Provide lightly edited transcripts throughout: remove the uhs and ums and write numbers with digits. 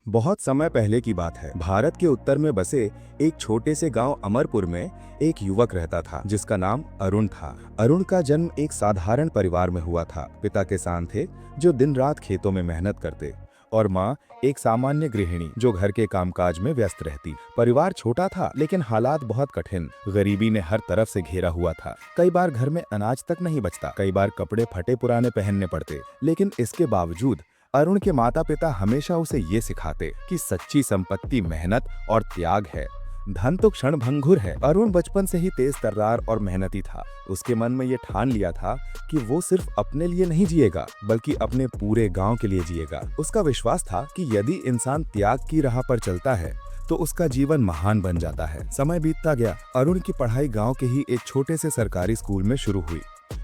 बहुत समय पहले की बात है। भारत के उत्तर में बसे एक छोटे से गांव अमरपुर में एक युवक रहता था जिसका नाम अरुण था। अरुण का जन्म एक साधारण परिवार में हुआ था। पिता किसान थे जो दिन रात खेतों में मेहनत करते और माँ एक सामान्य गृहिणी जो घर के कामकाज में व्यस्त रहती। परिवार छोटा था लेकिन हालात बहुत कठिन। गरीबी ने हर तरफ से घेरा हुआ था। कई बार घर में अनाज तक नहीं बचता, कई बार कपड़े फटे पुराने पहनने पड़ते। लेकिन इसके बावजूद अरुण के माता पिता हमेशा उसे ये सिखाते कि सच्ची संपत्ति मेहनत और त्याग है, धन तो क्षण भंगुर है। अरुण बचपन से ही तेज तर्रार और मेहनती था। उसके मन में ये ठान लिया था कि वो सिर्फ अपने लिए नहीं जिएगा बल्कि अपने पूरे गांव के लिए जिएगा। उसका विश्वास था कि यदि इंसान त्याग की राह पर चलता है तो उसका जीवन महान बन जाता है। समय बीतता गया। अरुण की पढ़ाई गांव के ही एक छोटे से सरकारी स्कूल में शुरू हुई,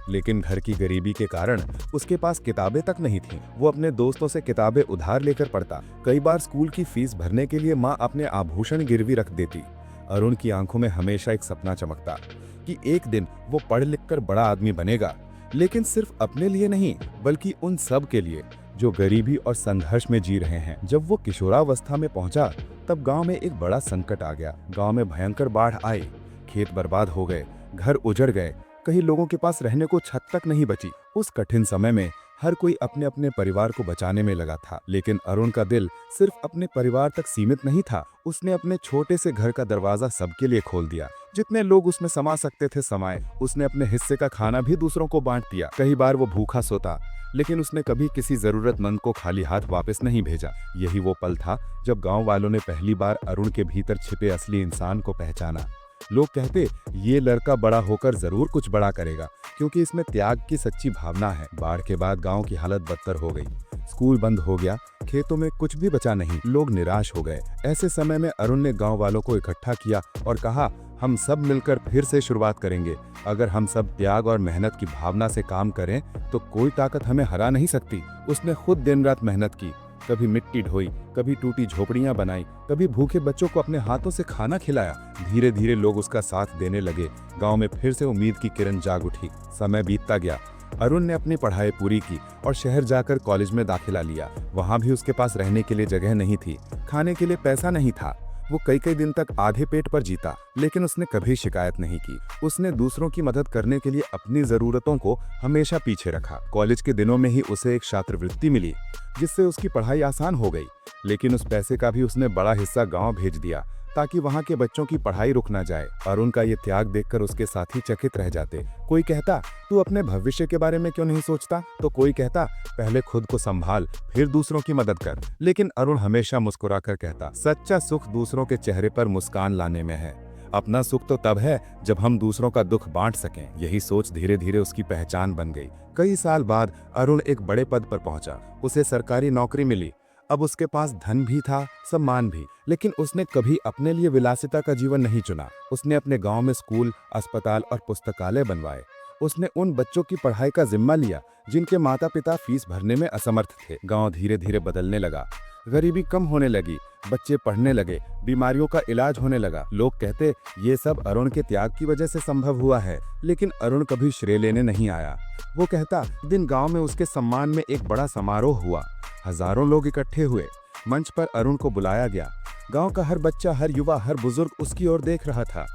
लेकिन घर की गरीबी के कारण उसके पास किताबें तक नहीं थीं। वो अपने दोस्तों से किताबें उधार लेकर पढ़ता। कई बार स्कूल की फीस भरने के लिए माँ अपने आभूषण गिरवी रख देती। अरुण की आंखों में हमेशा एक सपना चमकता कि एक दिन वो पढ़ लिख कर बड़ा आदमी बनेगा, लेकिन सिर्फ अपने लिए नहीं बल्कि उन सब के लिए जो गरीबी और संघर्ष में जी रहे हैं। जब वो किशोरावस्था में पहुंचा तब गांव में एक बड़ा संकट आ गया। गांव में भयंकर बाढ़ आई, खेत बर्बाद हो गए, घर उजड़ गए, कई लोगों के पास रहने को छत तक नहीं बची। उस कठिन समय में हर कोई अपने अपने परिवार को बचाने में लगा था, लेकिन अरुण का दिल सिर्फ अपने परिवार तक सीमित नहीं था। उसने अपने छोटे से घर का दरवाजा सबके लिए खोल दिया। जितने लोग उसमें समा सकते थे समाये। उसने अपने हिस्से का खाना भी दूसरों को बांट दिया। कई बार वो भूखा सोता, लेकिन उसने कभी किसी जरूरतमंद को खाली हाथ वापस नहीं भेजा। यही वो पल था जब गांव वालों ने पहली बार अरुण के भीतर छिपे असली इंसान को पहचाना। लोग कहते ये लड़का बड़ा होकर जरूर कुछ बड़ा करेगा, क्योंकि इसमें त्याग की सच्ची भावना है। बाढ़ के बाद गांव की हालत बदतर हो गई। स्कूल बंद हो गया, खेतों में कुछ भी बचा नहीं, लोग निराश हो गए। ऐसे समय में अरुण ने गांव वालों को इकट्ठा किया और कहा, हम सब मिलकर फिर से शुरुआत करेंगे। अगर हम सब त्याग और मेहनत की भावना से काम करें तो कोई ताकत हमें हरा नहीं सकती। उसने खुद दिन रात मेहनत की, कभी मिट्टी ढोई, कभी टूटी झोपड़ियां बनाई, कभी भूखे बच्चों को अपने हाथों से खाना खिलाया। धीरे धीरे लोग उसका साथ देने लगे। गांव में फिर से उम्मीद की किरण जाग उठी। समय बीतता गया। अरुण ने अपनी पढ़ाई पूरी की और शहर जाकर कॉलेज में दाखिला लिया। वहां भी उसके पास रहने के लिए जगह नहीं थी, खाने के लिए पैसा नहीं था। वो कई कई दिन तक आधे पेट पर जीता, लेकिन उसने कभी शिकायत नहीं की। उसने दूसरों की मदद करने के लिए अपनी जरूरतों को हमेशा पीछे रखा। कॉलेज के दिनों में ही उसे एक छात्रवृत्ति मिली, जिससे उसकी पढ़ाई आसान हो गई। लेकिन उस पैसे का भी उसने बड़ा हिस्सा गांव भेज दिया ताकि वहां के बच्चों की पढ़ाई रुक ना जाए। अरुण का ये त्याग देखकर उसके साथी चकित रह जाते। कोई कहता, तू अपने भविष्य के बारे में क्यों नहीं सोचता? तो कोई कहता, पहले खुद को संभाल फिर दूसरों की मदद कर। लेकिन अरुण हमेशा मुस्कुराकर कहता, सच्चा सुख दूसरों के चेहरे पर मुस्कान लाने में है। अपना सुख तो तब है जब हम दूसरों का दुख बांट सकें। यही सोच धीरे धीरे उसकी पहचान बन गई। कई साल बाद अरुण एक बड़े पद पर पहुंचा। उसे सरकारी नौकरी मिली। अब उसके पास धन भी था, सम्मान भी। लेकिन उसने कभी अपने लिए विलासिता का जीवन नहीं चुना। उसने अपने गांव में स्कूल, अस्पताल और पुस्तकालय बनवाए। उसने उन बच्चों की पढ़ाई का जिम्मा लिया जिनके माता पिता फीस भरने में असमर्थ थे। गांव धीरे धीरे बदलने लगा। गरीबी कम होने लगी, बच्चे पढ़ने लगे, बीमारियों का इलाज होने लगा। लोग कहते ये सब अरुण के त्याग की वजह से संभव हुआ है, लेकिन अरुण कभी श्रेय लेने नहीं आया। वो कहता, दिन गांव में उसके सम्मान में एक बड़ा समारोह हुआ। हजारों लोग इकट्ठे हुए। मंच पर अरुण को बुलाया गया। गांव का हर बच्चा, हर युवा, हर बुजुर्ग उसकी ओर देख रहा था।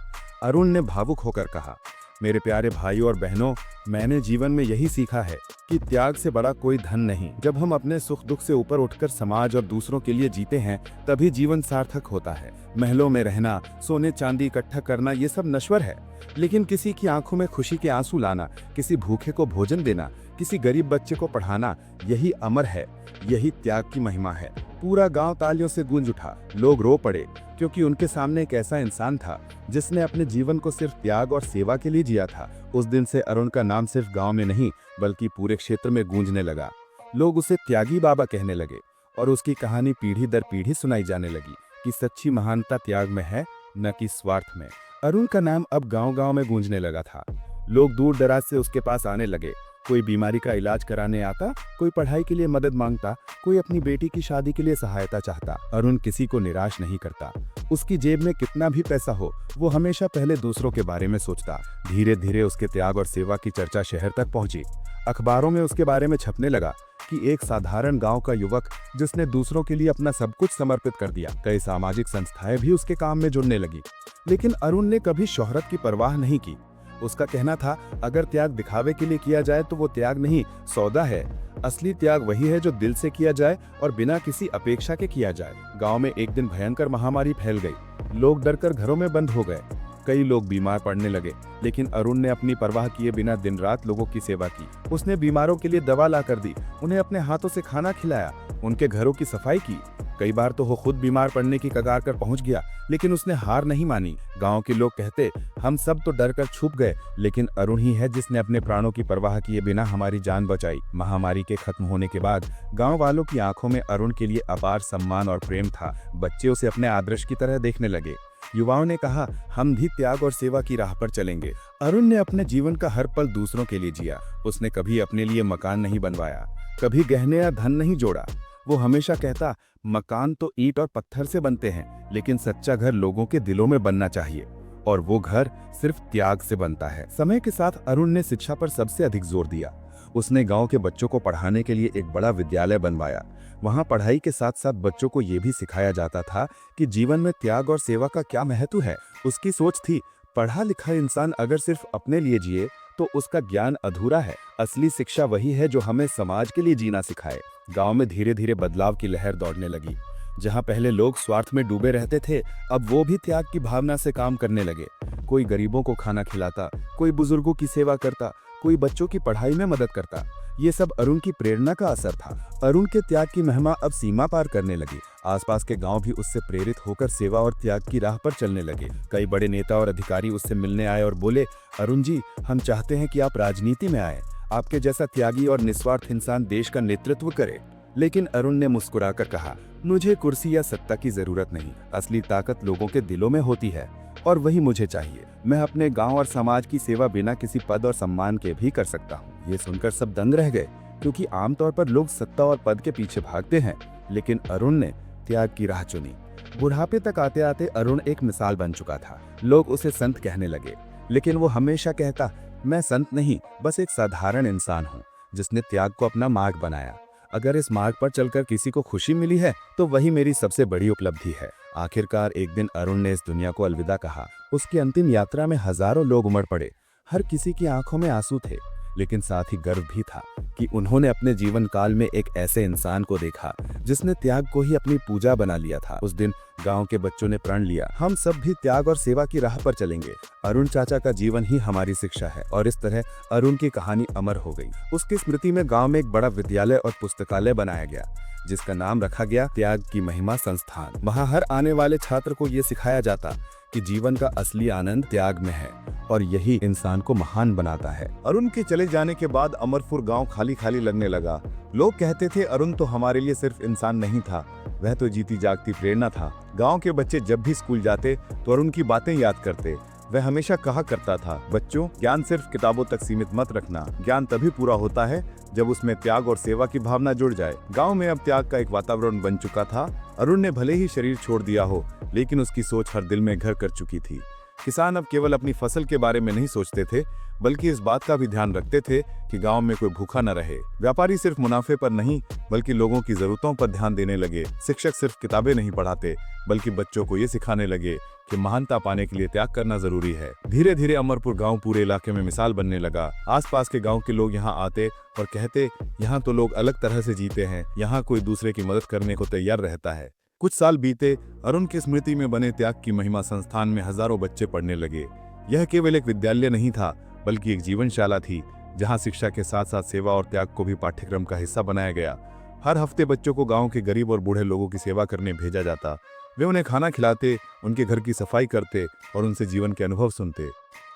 अरुण ने भावुक होकर कहा, मेरे प्यारे भाइयों और बहनों, मैंने जीवन में यही सीखा है कि त्याग से बड़ा कोई धन नहीं। जब हम अपने सुख दुख से ऊपर उठकर समाज और दूसरों के लिए जीते हैं तभी जीवन सार्थक होता है। महलों में रहना, सोने चांदी इकट्ठा करना, ये सब नश्वर है। लेकिन किसी की आंखों में खुशी के आंसू लाना, किसी भूखे को भोजन देना, किसी गरीब बच्चे को पढ़ाना, यही अमर है। यही त्याग की महिमा है। पूरा गांव तालियों से गूंज उठा। लोग रो पड़े, क्योंकि उनके सामने एक ऐसा इंसान था जिसने अपने जीवन को सिर्फ त्याग और सेवा के लिए जिया था। उस दिन से अरुण का नाम सिर्फ गांव में नहीं बल्कि पूरे क्षेत्र में गूंजने लगा। लोग उसे त्यागी बाबा कहने लगे और उसकी कहानी पीढ़ी दर पीढ़ी सुनाई जाने लगी कि सच्ची महानता त्याग में है, न कि स्वार्थ में। अरुण का नाम अब गांव गांव में गूंजने लगा था। लोग दूर दराज से उसके पास आने लगे। कोई बीमारी का इलाज कराने आता, कोई पढ़ाई के लिए मदद मांगता, कोई अपनी बेटी की शादी के लिए सहायता चाहता। अरुण किसी को निराश नहीं करता। उसकी जेब में कितना भी पैसा हो, वो हमेशा पहले दूसरों के बारे में सोचता। धीरे धीरे उसके त्याग और सेवा की चर्चा शहर तक पहुंची। अखबारों में उसके बारे में छपने लगा कि एक साधारण गांव का युवक जिसने दूसरों के लिए अपना सब कुछ समर्पित कर दिया। कई सामाजिक संस्थाएं भी उसके काम में जुड़ने लगी, लेकिन अरुण ने कभी शोहरत की परवाह नहीं की। उसका कहना था, अगर त्याग दिखावे के लिए किया जाए तो वो त्याग नहीं, सौदा है। असली त्याग वही है जो दिल से किया जाए और बिना किसी अपेक्षा के किया जाए। गांव में एक दिन भयंकर महामारी फैल गई। लोग डरकर घरों में बंद हो गए। कई लोग बीमार पड़ने लगे, लेकिन अरुण ने अपनी परवाह किए बिना दिन रात लोगों की सेवा की। उसने बीमारों के लिए दवा लाकर दी, उन्हें अपने हाथों से खाना खिलाया, उनके घरों की सफाई की। कई बार तो वो खुद बीमार पड़ने की कगार कर पहुंच गया, लेकिन उसने हार नहीं मानी। गांव के लोग कहते, हम सब तो डर कर छुप गए, लेकिन अरुण ही है जिसने अपने प्राणों की परवाह किए बिना हमारी जान बचाई। महामारी के खत्म होने के बाद गांव वालों की आंखों में अरुण के लिए अपार सम्मान और प्रेम था। बच्चे उसे अपने आदर्श की तरह देखने लगे। युवाओं ने कहा, हम भी त्याग और सेवा की राह पर चलेंगे। अरुण ने अपने जीवन का हर पल दूसरों के लिए जिया। उसने कभी अपने लिए मकान नहीं बनवाया, कभी गहने या धन नहीं जोड़ा। वो हमेशा कहता, मकान तो ईंट और पत्थर से बनते हैं, लेकिन सच्चा घर लोगों के दिलों में बनना चाहिए, और वो घर सिर्फ त्याग से बनता है। समय के साथ अरुण ने शिक्षा पर सबसे अधिक जोर दिया। उसने गांव के बच्चों को पढ़ाने के लिए एक बड़ा विद्यालय बनवाया। वहां पढ़ाई के साथ साथ बच्चों को ये भी सिखाया जाता था कि जीवन में त्याग और सेवा का क्या महत्व है। उसकी सोच थी, पढ़ा लिखा इंसान अगर सिर्फ अपने लिए जिए तो उसका ज्ञान अधूरा है। असली शिक्षा वही है जो हमें समाज के लिए जीना सिखाए। गांव में धीरे धीरे बदलाव की लहर दौड़ने लगी। जहां पहले लोग स्वार्थ में डूबे रहते थे, अब वो भी त्याग की भावना से काम करने लगे। कोई गरीबों को खाना खिलाता, कोई बुजुर्गों की सेवा करता, कोई बच्चों की पढ़ाई में मदद करता। ये सब अरुण की प्रेरणा का असर था। अरुण के त्याग की महिमा अब सीमा पार करने लगी। आसपास के गांव भी उससे प्रेरित होकर सेवा और त्याग की राह पर चलने लगे। कई बड़े नेता और अधिकारी उससे मिलने आए और बोले, अरुण जी, हम चाहते हैं कि आप राजनीति में आए। आपके जैसा त्यागी और निस्वार्थ इंसान देश का नेतृत्व करे। लेकिन अरुण ने मुस्कुराकर कहा, मुझे कुर्सी या सत्ता की जरूरत नहीं। असली ताकत लोगों के दिलों में होती है, और वही मुझे चाहिए। मैं अपने गांव और समाज की सेवा बिना किसी पद और सम्मान के भी कर सकता हूँ। ये सुनकर सब दंग रह गए, क्योंकि आमतौर पर लोग सत्ता और पद के पीछे भागते हैं, लेकिन अरुण ने त्याग की राह चुनी। बुढ़ापे तक आते आते अरुण एक मिसाल बन चुका था। लोग उसे संत कहने लगे, लेकिन वो हमेशा कहता, मैं संत नहीं, बस एक साधारण इंसान हूँ जिसने त्याग को अपना मार्ग बनाया। अगर इस मार्ग पर चलकर किसी को खुशी मिली है तो वही मेरी सबसे बड़ी उपलब्धि है। आखिरकार एक दिन अरुण ने इस दुनिया को अलविदा कहा। उसकी अंतिम यात्रा में हजारों लोग उमड़ पड़े। हर किसी की आंखों में आंसू थे, लेकिन साथ ही गर्व भी था कि उन्होंने अपने जीवन काल में एक ऐसे इंसान को देखा जिसने त्याग को ही अपनी पूजा बना लिया था। उस दिन गांव के बच्चों ने प्रण लिया, हम सब भी त्याग और सेवा की राह पर चलेंगे। अरुण चाचा का जीवन ही हमारी शिक्षा है। और इस तरह अरुण की कहानी अमर हो गई। उसकी स्मृति में गांव में एक बड़ा विद्यालय और पुस्तकालय बनाया गया, जिसका नाम रखा गया त्याग की महिमा संस्थान। वहाँ हर आने वाले छात्र को ये सिखाया जाता कि जीवन का असली आनंद त्याग में है, और यही इंसान को महान बनाता है। अरुण के चले जाने के बाद अमरपुर गांव खाली खाली लगने लगा। लोग कहते थे, अरुण तो हमारे लिए सिर्फ इंसान नहीं था, वह तो जीती जागती प्रेरणा था। गांव के बच्चे जब भी स्कूल जाते तो अरुण की बातें याद करते। वह हमेशा कहा करता था, बच्चों, ज्ञान सिर्फ किताबों तक सीमित मत रखना। ज्ञान तभी पूरा होता है जब उसमें त्याग और सेवा की भावना जुड़ जाए। गांव में अब त्याग का एक वातावरण बन चुका था। अरुण ने भले ही शरीर छोड़ दिया हो, लेकिन उसकी सोच हर दिल में घर कर चुकी थी। किसान अब केवल अपनी फसल के बारे में नहीं सोचते थे, बल्कि इस बात का भी ध्यान रखते थे कि गांव में कोई भूखा न रहे। व्यापारी सिर्फ मुनाफे पर नहीं, बल्कि लोगों की जरूरतों पर ध्यान देने लगे। शिक्षक सिर्फ किताबें नहीं पढ़ाते, बल्कि बच्चों को ये सिखाने लगे कि महानता पाने के लिए त्याग करना जरूरी है। धीरे धीरे अमरपुर गांव पूरे इलाके में मिसाल बनने लगा। आसपास के गांव के लोग यहाँ आते और कहते, यहाँ तो लोग अलग तरह से जीते हैं, यहाँ कोई दूसरे की मदद करने को तैयार रहता है। कुछ साल बीते। अरुण की स्मृति में बने त्याग की महिमा संस्थान में हजारों बच्चे पढ़ने लगे। यह केवल एक विद्यालय नहीं था, बल्कि एक जीवनशाला थी, जहां शिक्षा के साथ साथ सेवा और त्याग को भी पाठ्यक्रम का हिस्सा बनाया गया। हर हफ्ते बच्चों को गांव के गरीब और बूढ़े लोगों की सेवा करने भेजा जाता। वे उन्हें खाना खिलाते, उनके घर की सफाई करते और उनसे जीवन के अनुभव सुनते।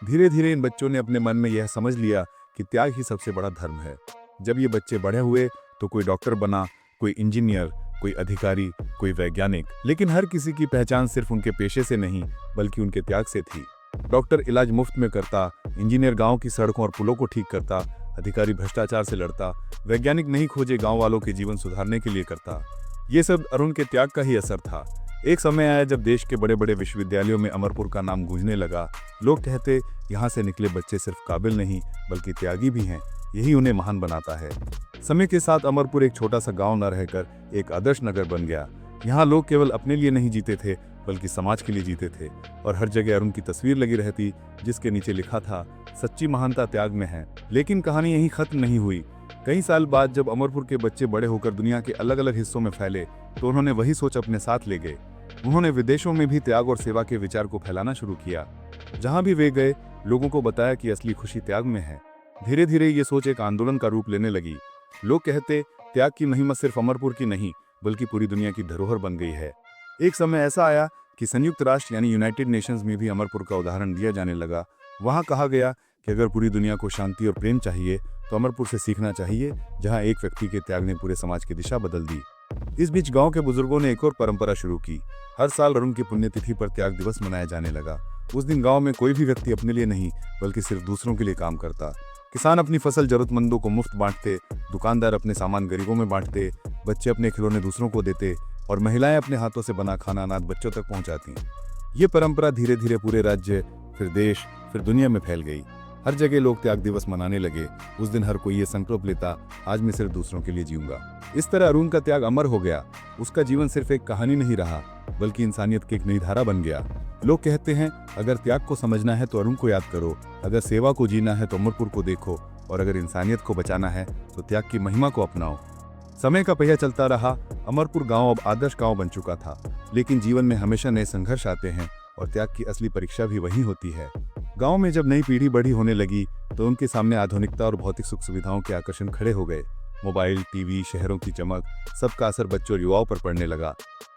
धीरे धीरे इन बच्चों ने अपने मन में यह समझ लिया कि त्याग ही सबसे बड़ा धर्म है। जब ये बच्चे बड़े हुए तो कोई डॉक्टर बना, कोई इंजीनियर, कोई अधिकारी, कोई वैज्ञानिक, लेकिन हर किसी की पहचान सिर्फ उनके पेशे से नहीं, बल्कि उनके त्याग से थी। डॉक्टर इलाज मुफ्त में करता, इंजीनियर गांव की सड़कों और पुलों को ठीक करता, अधिकारी भ्रष्टाचार से लड़ता, वैज्ञानिक नई खोजें गांव वालों के जीवन सुधारने के लिए करता। ये सब अरुण के त्याग का ही असर था। एक समय आया जब देश के बड़े बड़े विश्वविद्यालयों में अमरपुर का नाम गूंजने लगा। लोग कहते, यहाँ से निकले बच्चे सिर्फ काबिल नहीं, बल्कि त्यागी भी हैं। यही उन्हें महान बनाता है। समय के साथ अमरपुर एक छोटा सा गांव न रहकर एक आदर्श नगर बन गया। यहाँ लोग केवल अपने लिए नहीं जीते थे बल्कि समाज के लिए जीते थे, और हर जगह अरुण की तस्वीर लगी रहती जिसके नीचे लिखा था, सच्ची महानता त्याग में है। लेकिन कहानी यहीं खत्म नहीं हुई। कई साल बाद जब अमरपुर के बच्चे बड़े होकर दुनिया के अलग अलग हिस्सों में फैले तो उन्होंने वही सोच अपने साथ ले गए। उन्होंने विदेशों में भी त्याग और सेवा के विचार को फैलाना शुरू किया। जहां भी वे गए लोगों को बताया कि असली खुशी त्याग में है। धीरे धीरे ये सोच एक आंदोलन का रूप लेने लगी। लोग कहते त्याग की महिमा सिर्फ अमरपुर की नहीं बल्कि पूरी दुनिया की धरोहर बन गई है। एक समय ऐसा आया कि संयुक्त राष्ट्र यानी यूनाइटेड नेशंस में भी अमरपुर का उदाहरण दिया जाने लगा। वहां कहा गया कि अगर पूरी दुनिया को शांति और प्रेम चाहिए तो अमरपुर से सीखना चाहिए, जहां एक व्यक्ति के त्याग ने पूरे समाज की दिशा बदल दी। इस बीच गांव के बुजुर्गों ने एक और परंपरा शुरू की। हर साल अरुण की पुण्यतिथि पर त्याग दिवस मनाया जाने लगा। उस दिन गांव में कोई भी व्यक्ति अपने लिए नहीं बल्कि सिर्फ दूसरों के लिए काम करता। किसान अपनी फसल जरूरतमंदों को मुफ्त बांटते, दुकानदार अपने सामान गरीबों में बांटते, बच्चे अपने खिलौने दूसरों को देते और महिलाएं अपने हाथों से बना खाना अनाथ बच्चों तक पहुंचाती। ये परंपरा धीरे धीरे पूरे राज्य, फिर देश, फिर दुनिया में फैल गई। हर जगह लोग त्याग दिवस मनाने लगे। उस दिन हर कोई ये संकल्प लेता, आज मैं सिर्फ दूसरों के लिए जीऊंगा। इस तरह अरुण का त्याग अमर हो गया। उसका जीवन सिर्फ एक कहानी नहीं रहा बल्कि इंसानियत की एक नई धारा बन गया। लोग कहते हैं अगर त्याग को समझना है तो अरुण को याद करो, अगर सेवा को जीना है तो अमरपुर को देखो, और अगर इंसानियत को बचाना है तो त्याग की महिमा को अपनाओ। समय का पहिया चलता रहा। अमरपुर गांव अब आदर्श गांव बन चुका था। लेकिन जीवन में हमेशा नए संघर्ष आते हैं और त्याग की असली परीक्षा भी वही होती है। गांव में जब नई पीढ़ी बड़ी होने लगी तो उनके सामने आधुनिकता और भौतिक सुख सुविधाओं के आकर्षण खड़े हो गए। मोबाइल, टीवी, शहरों की चमक, सबका असर बच्चों और युवाओं पर पड़ने लगा।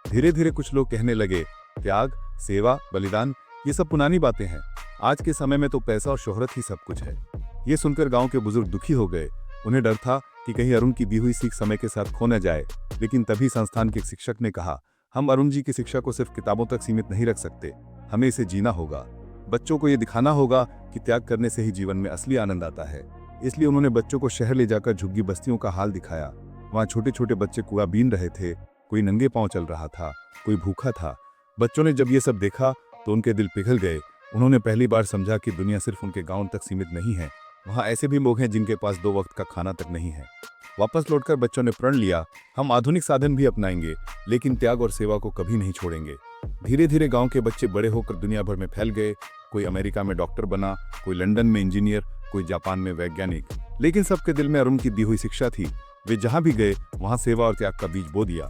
धीरे धीरे कुछ लोग कहने लगे, त्याग, सेवा, बलिदान ये सब पुरानी बातें हैं। आज के समय में तो पैसा और शोहरत ही सब कुछ है। ये सुनकर गांव के बुजुर्ग दुखी हो गए। उन्हें डर था कि कहीं अरुण की दी हुई सीख समय के साथ खो न जाए। लेकिन तभी संस्थान के एक शिक्षक ने कहा, हम अरुण जी की शिक्षा को सिर्फ किताबों तक सीमित नहीं रख सकते, हमें इसे जीना होगा। बच्चों को ये दिखाना होगा कि त्याग करने से ही जीवन में असली आनंद आता है। इसलिए उन्होंने बच्चों को शहर ले जाकर झुग्गी बस्तियों का हाल दिखाया। वहाँ छोटे छोटे बच्चे कुआं बीन रहे थे, कोई नंगे पांव चल रहा था, कोई भूखा था। बच्चों ने जब ये सब देखा तो उनके दिल पिघल गए। उन्होंने पहली बार समझा कि दुनिया सिर्फ उनके गांव तक सीमित नहीं है, वहाँ ऐसे भी लोग हैं जिनके पास 2 वक्त का खाना तक नहीं है। वापस लौटकर बच्चों ने प्रण लिया, हम आधुनिक साधन भी अपनाएंगे लेकिन त्याग और सेवा को कभी नहीं छोड़ेंगे। धीरे धीरे गांव के बच्चे बड़े होकर दुनिया भर में फैल गए। कोई अमेरिका में डॉक्टर बना, कोई लंदन में इंजीनियर, कोई जापान में वैज्ञानिक। लेकिन सबके दिल में अरुण की दी हुई शिक्षा थी। वे जहां भी गए वहां सेवा और त्याग का बीज बो दिया।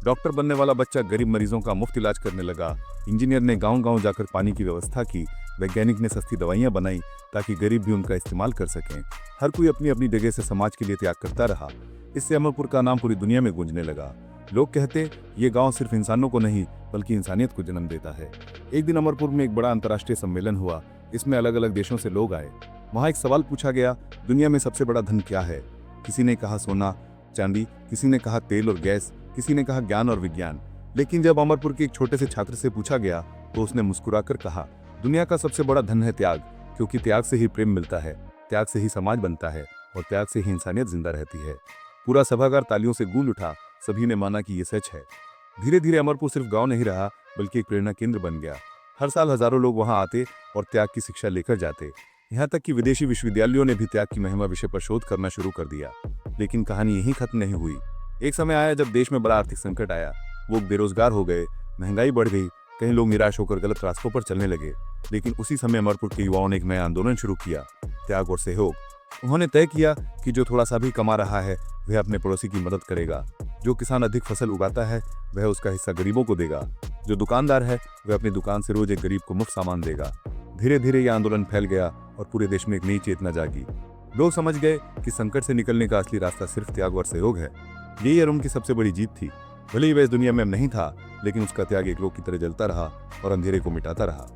डॉक्टर बनने वाला बच्चा गरीब मरीजों का मुफ्त इलाज करने लगा। इंजीनियर ने गांव-गांव जाकर पानी की व्यवस्था की। वैज्ञानिक ने सस्ती दवाइयां बनाई ताकि गरीब भी उनका इस्तेमाल कर सकें। हर कोई अपनी अपनी जगह से समाज के लिए त्याग करता रहा। इससे अमरपुर का नाम पूरी दुनिया में गूंजने लगा। लोग कहते ये गांव सिर्फ इंसानों को नहीं बल्कि इंसानियत को जन्म देता है। एक दिन अमरपुर में एक बड़ा अंतर्राष्ट्रीय सम्मेलन हुआ। इसमें अलग अलग देशों से लोग आए। वहां एक सवाल पूछा गया, दुनिया में सबसे बड़ा धन क्या है? किसी ने कहा सोना चांदी, किसी ने कहा तेल और गैस, किसी ने कहा ज्ञान और विज्ञान। लेकिन जब अमरपुर के एक छोटे से छात्र से पूछा गया तो उसने मुस्कुराकर कहा, दुनिया का सबसे बड़ा धन है त्याग, क्योंकि त्याग से ही प्रेम मिलता है, त्याग से ही समाज बनता है और त्याग से ही इंसानियत जिंदा रहती है। पूरा सभागार तालियों से गूंज उठा। सभी ने माना कि ये सच है। धीरे धीरे अमरपुर सिर्फ गांव नहीं रहा बल्कि एक प्रेरणा केंद्र बन गया। हर साल हजारों लोग वहां आते और त्याग की शिक्षा लेकर जाते। यहाँ तक कि विदेशी विश्वविद्यालयों ने भी त्याग की महिमा विषय पर शोध करना शुरू कर दिया। लेकिन कहानी यहीं खत्म नहीं हुई। एक समय आया जब देश में बड़ा आर्थिक संकट आया। लोग बेरोजगार हो गए, महंगाई बढ़ गई, कई लोग निराश होकर गलत रास्तों पर चलने लगे। लेकिन उसी समय अमरपुर के युवाओं ने एक नया आंदोलन शुरू किया, त्याग और सहयोग। उन्होंने तय किया कि जो थोड़ा सा भी कमा रहा है वह अपने पड़ोसी की मदद करेगा। जो किसान अधिक फसल उगाता है वह उसका हिस्सा गरीबों को देगा। जो दुकानदार है वह अपनी दुकान से रोज एक गरीब को मुफ्त सामान देगा। धीरे धीरे यह आंदोलन फैल गया और पूरे देश में एक नई चेतना जागी। लोग समझ गए कि संकट से निकलने का असली रास्ता सिर्फ त्याग और सहयोग है। यही अरुण की सबसे बड़ी जीत थी। भले ही वह इस दुनिया में अब नहीं था, लेकिन उसका त्याग एक लोक की तरह जलता रहा और अंधेरे को मिटाता रहा।